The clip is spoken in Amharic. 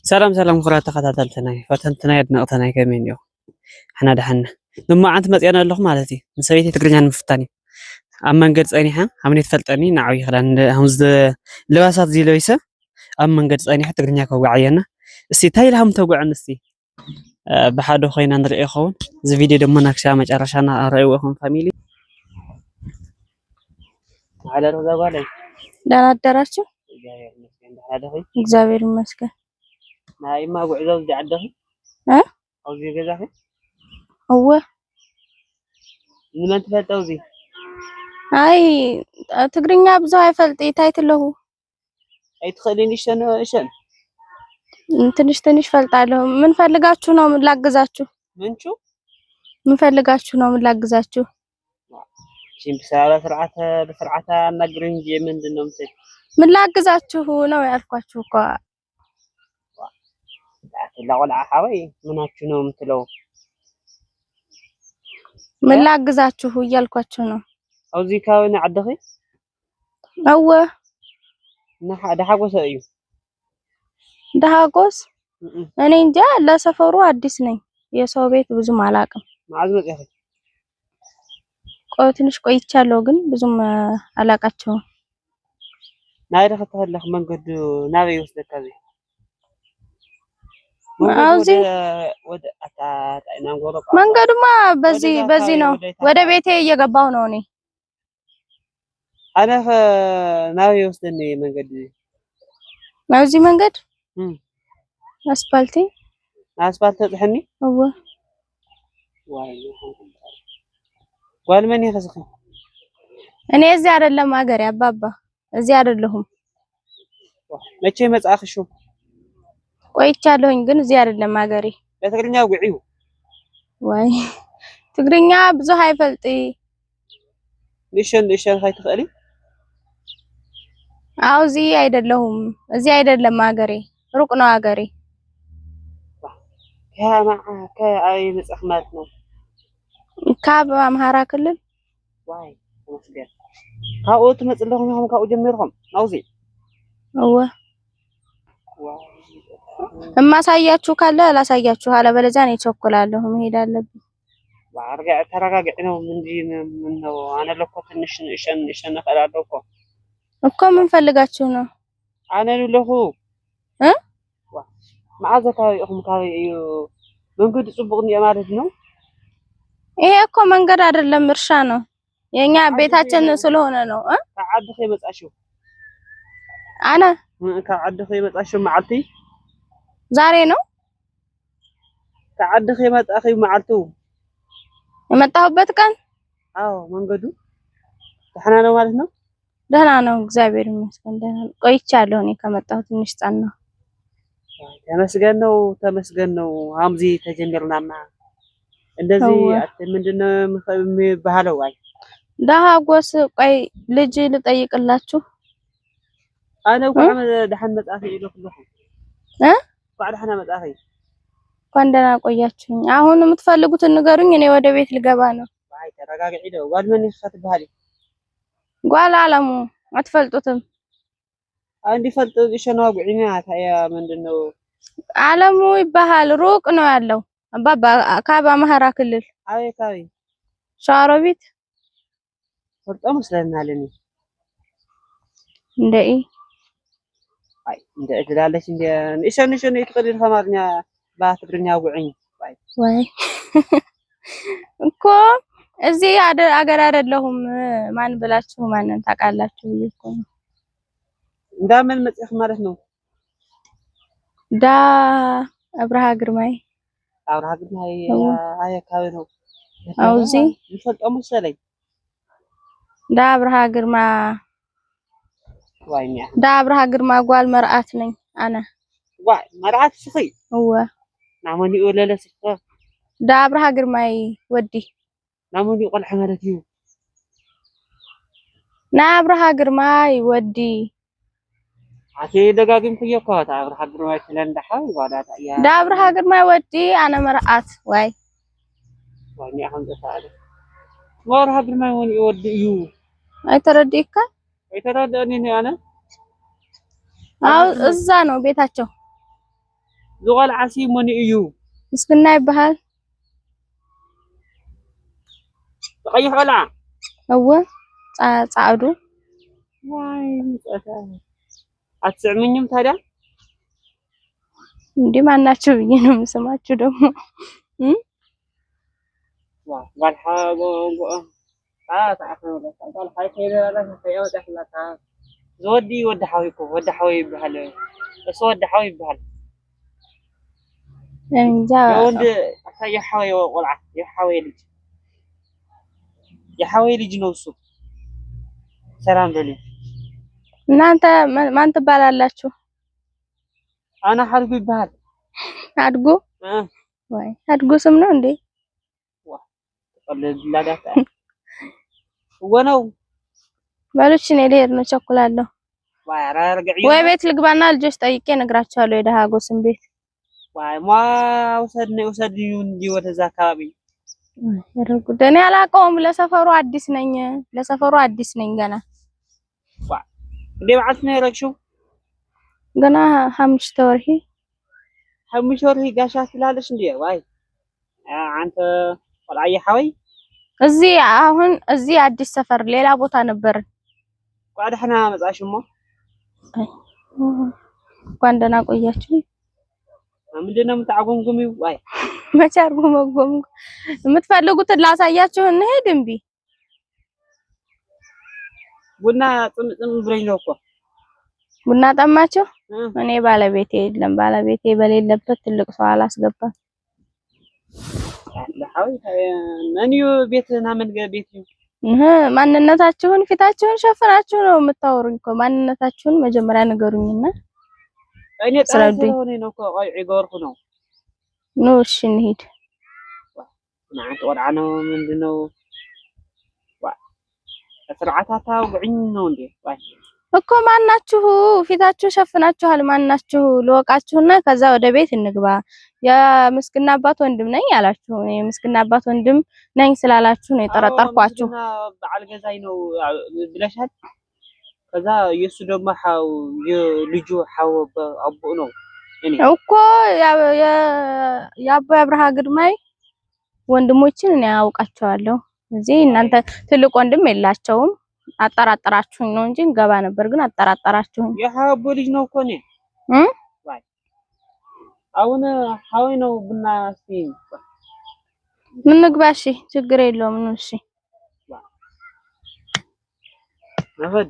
سلام سلام كرات تخاتلتناي فتنتناي دنقتناي كمين يو حنا دحنا لما عنت مزيانا لكم مالتي نسويتي تقريني عن مفتاني أما نقدس أني ها عمني تفلتني نعوي خلان همز لباسات زي لويسة أما نقدس أني حتى تقريني كوي عينا السي تاي لهم توقع النسي بحادو خينا نري أخون زي فيديو دمنا كشامج أرشانا رأيو أخون فاميلي على رضا بالي ደህና አደራችሁ? እግዚአብሔር ይመስገን። ናይ ማ ጉዕዞ ዝዓደኺ ኣብዚ ገዛኺ እወ ንመን ትፈልጠው እዚ አይ ትግርኛ ብዙ አይፈልጥ ታይትለሁ አይትኸሊን ይሸን ትንሽ ትንሽ ፈልጣለሁ። ምን ፈልጋችሁ ነው? ምን ላግዛችሁ? ምንቹ ምን ፈልጋችሁ ነው? ምን ላግዛችሁ? ሲም ሰራ በስርዓተ አናግሩኝ እንጂ ምንድነው ምትል ምን ላግዛችሁ ነው ያልኳችሁ እኮ ለቆልዓ ሓወይ ምናችሁ ነው ምትለው ምን ላግዛችሁ እያልኳችሁ ነው። ኣብዚ ካወነ ዓደኺ አወ ደሓጎሰ እዩ ደሓጎስ እኔ እንጃ ለሰፈሩ አዲስ ነኝ። የሰው ቤት ብዙም አላውቅም። ማዕዝ መጽሐፍ ትንሽ ቆይቻለሁ ግን ብዙም አላውቃቸውም። ናይ ደኸተኸለኽ መንገዱ ናበይ ወስደካ እዚ ወደ አታጣይናን ጎሮ መንገዱማ በዚህ ነው። ወደ ቤቴ እየገባሁ ነው እኔ አነኸ ናበይ ወስደኒ መንገድ ናውዚ መንገድ አስፋልቲ አስፋልት ተጥሕኒ እወ ዋልመን ይኸስኺ እኔ እዚህ አይደለም ሀገሬ አባባ እዚህ አይደለሁም። መቼ መጻኽሹ ቆይቻለሁኝ ግን እዚህ አይደለም ሀገሬ። በትግርኛ ጉዒው ወይ ትግርኛ ብዙ አይፈልጥ ልሽን ኻይትኸሊ አው እዚህ አይደለሁም። እዚህ አይደለም ሀገሬ ሩቅ ነው ሀገሬ። ከአይ መጻኽ ማለት ነው ካብ አምሃራ ክልል ዋይ ተመስገን ካብኡ ትመጽለኹም ይኹም ካብኡ ጀሚርኩም ናውዚ እወ እማሳያችሁ ካለ ላሳያችሁ አለበለዚያ እኔ ቸኩላለሁ መሄድ አለብኝ። ባርጋ ተረጋግጭ ነው እንጂ ምን ነው አነ ለኮ ትንሽ እሸን እኸላለሁ እኮ ምን ፈልጋችሁ ነው? አነ ለኹ ማዓዘካ ይኹም ካይ እዩ መንገድ ጽቡቅ ነው ማለት ነው። ይሄ እኮ መንገድ አይደለም እርሻ ነው። የኛ ቤታችን ስለሆነ ነው። ከዓድኸ የመጣሽው አነ ከዓድኸ የመጣሽው መዓልቲ ዛሬ ነው። ከዓድኸ የመጣኺ መዓልቱ የመጣሁበት ቀን አዎ መንገዱ ደህና ነው ማለት ነው። ደህና ነው እግዚአብሔር ይመስገን ደህና ነው። ቆይቻለሁ እኔ ከመጣሁ ትንሽ ጻን ነው። ተመስገን ነው አምዚ ተጀመርናማ እንደዚህ ምንድነው ባህለው አይ ደሃጎስ ቆይ ልጅ ልጠይቅላችሁ አነ ቆም ደህን መጣኺ ይልኩልኩ ባዕድና መጣኺ እንኳን ደህና ቆያችሁኝ። አሁን የምትፈልጉትን ንገሩኝ እኔ ወደ ቤት ልገባ ነው። አይ ተረጋግጪ ነው ዋልመን ይፈትባል ጓል አለሙ አትፈልጡትም አንዲ ፈልጥ ይሸናው ጉዒና ታያ ምንድነው አለሙ ይባሃል ሩቅ ነው ያለው አባባ ካብ አምሃራ ክልል አይ ካይ ሻሮቢት ወርጣ መስለናለኒ እንደይ አይ እንደ እድላለች እንደ እሸን ይትቀድል ከማርኛ ባትግርኛ ጉዒኝ ወይ እኮ እዚህ አገር አይደለሁም። ማን ብላችሁ ማንን ታውቃላችሁ እኮ እንዳምን መጽሐፍ ማለት ነው። ዳ አብርሃ ግርማይ አካባቢ ነው። አውዚ ይፈልጠው መሰለኝ ዳ አብርሃ ግርማ ዋይኛ ዳ አብርሃ ግርማ ጓል መርዓት ነኝ አነ ዋይ መርዓት ስኺ እወ ናሞኒ ወለለ ስኺ ዳ አብርሃ ግርማይ ወዲ ናሞኒ ቆልሐ ማለት እዩ ና አብርሃ ግርማይ ወዲ አቴ ደጋግም ኩየካ አብርሃ ግርማይ ስለንደሐ ዋዳታ ያ ዳ አብርሃ ግርማይ ወዲ አነ መርዓት ዋይ ዋይኛ አሁን ተሳለ አብርሃ ግርማይ ወዲ እዩ አይተረዲካ አይተረዳኒ አነ አው እዛ ነው ቤታቸው زغال عسي من إيو مسكنا يبهال تغيح قلع هو صعدو واي أتسمعينهم ترى እንዴ ማናቸው ብዬ ነው የምሰማችሁ ደግሞ قال حاجة تعرفنا قال حاجة كذا لا شيء أو دخلتها زودي ود حوي بهال بس ود حوي بهال እንጃ يود يحوي والعة يحوي ልጅ ነው እሱ ሰላም በልኝ እናንተ ማን ትባላላችሁ أنا حرق بهال አድጎ ወይ አድጎ ስም ነው እንዴ لا لا ወነው ባሎች እኔ ልሄድ ነው ቸኩላለሁ ወይ ቤት ልግባና ልጆች ጠይቄ እነግራቸዋለሁ የደሃ ጎስም ቤት ዋይ ማ ወሰድኝ እንጂ ወደዛ አካባቢ ያረጉ ደኔ አላቀውም ለሰፈሩ አዲስ ነኝ ገና እንዴ ማለት ነው ያረግሽው ገና 5 ወርሂ ጋሻ ስላለሽ እንዴ ዋይ አንተ ወላየ ሐወይ እዚህ አዲስ ሰፈር ሌላ ቦታ ነበር ቋድህና መጻሽሞ እንኳን ደህና ቆያችሁ ምንድነው የምታጎምጉሚው ዋይ መቼ አርጎመጎም የምትፈልጉትን ላሳያችሁ እንሄድ እንቢ ቡና ጥምጥም ብለኝ ነው እኮ ቡና ጠማችሁ እኔ ባለቤቴ የለም ባለቤቴ በሌለበት ትልቅ ሰው አላስገባም ለሐዊ ማንዩ ቤትና መንገድ ቤት ማንነታችሁን ፊታችሁን ሸፍናችሁ ነው የምታወሩኝ እኮ ማንነታችሁን መጀመሪያ ንገሩኝና እኔ ታውቁኝ ነው እኮ ቆይ ይጎርኩ ነው ኑ እሺ እንሂድ ናንተ ወራano ምንድነው ስርዓታታው ጉኝ ነው እንዴ ዋይ እኮ ማናችሁ ፊታችሁ ሸፍናችኋል ማናችሁ ለወቃችሁና ከዛ ወደ ቤት እንግባ የምስክና አባት ወንድም ነኝ ያላችሁ የምስክና አባት ወንድም ነኝ ስላላችሁ ነው የጠረጠርኳችሁ በዓል ገዛይ ነው ብለሻል ከዛ ኢየሱስ ደግሞ ሐው የልጁ ሐው አቡ ነው እኔ እኮ የአባ አብርሃ ግርማይ ወንድሞችን እኔ አውቃቸዋለሁ እዚህ እናንተ ትልቅ ወንድም የላቸውም አጠራጠራችሁኝ ነው እንጂ እንገባ ነበር ግን አጠራጠራችሁኝ የሐቡ ልጅ ነው እኮ ነው ዋይ አሁን ሐው ነው ብና እስቲ ምን ንግባሽ ችግር የለውም ነው እሺ ነፈድ